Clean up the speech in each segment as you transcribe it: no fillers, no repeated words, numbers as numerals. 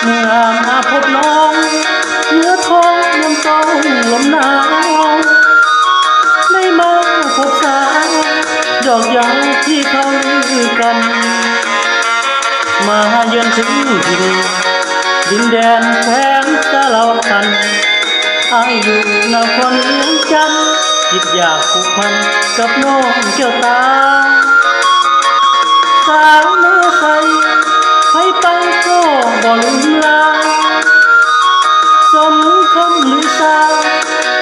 เมื่อมาพบน้องเนื้อทองลมต้องลมหนาวไม่มาพบสาวดอกยางที่เขาลือกันมาเยือนถึงที่นี่ดินแดนแคว้นสะเลาตันอายอยู่นครเวียงจันทร์คิดอยากผูกพันกับน้องเจ้าตาสาวเนื้อใสให้ไปก็บ่ลืมลาสมคำลือสา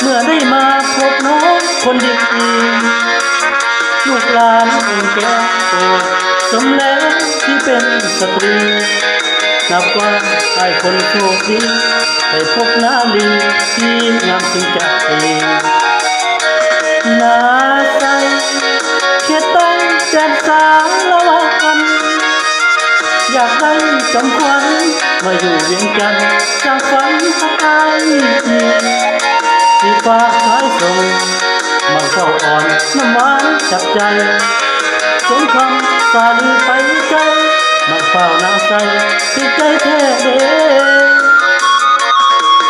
เมื่อได้มาพบน้องคนดีลูกหลานองค์แก้วโตสมแล้วที่เป็นสตรีนับว่าไอ้คนโชคดีได้พบนาลีที่งามจึงจะดีนาใจเขตตั้งแดนสาวละวากันอยากได้จำควันมาอยู่เวียงจันทร์สร้างฝันสักอันที่ฟ้าคล้ายส่งมังเฝ้าอ่อนน้ำหวานจับใจสมคำสาลีไปไกลมังเฝ้านาใสติดใจแท้เด้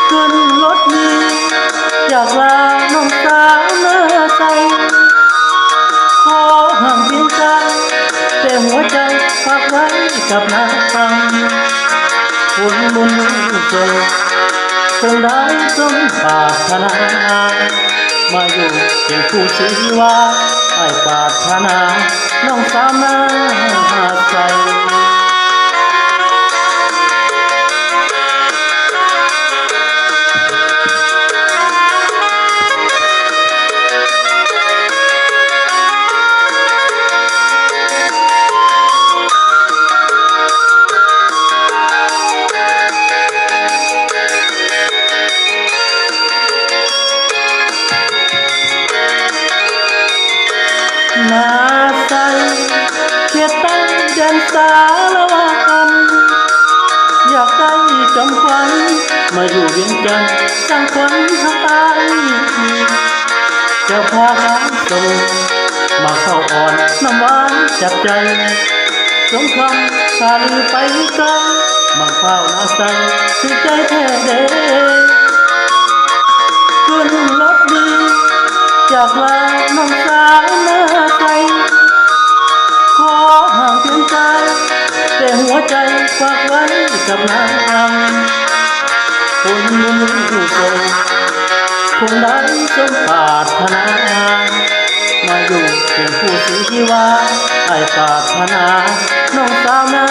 ขึ้นรถนี้อยากลาน้องสาวเนื้อใสขอห่างเพียงกายแต่หัวใจฝากไว้กับนางฟังคนบุญส่งคงได้สมปรารถนามาอยู่เป็นผู้ชีวาให้ปรารถนาน้องสาวนาใสนาใสเขตตั้งแดนสาละวากันอยากได้จำควันมาอยู่เวียงจันทร์สร้างฝันหักอายจะพาหางส่งมาเข้าอ่อนน้ำหวานจับใจสมคำสาลีไปไกลมังเฝ้านาใสติดใจแท้เด้ขึ้นรถดีจากลาน้องสาวเนื้อใสขอห่างเพียงกายแต่หัวใจฝากไว้กับนางคนมุ่งส่งคงได้สมปรารถนามาอยู่เป็นผู้ชีวาให้ปรารถนาน้องสาวนา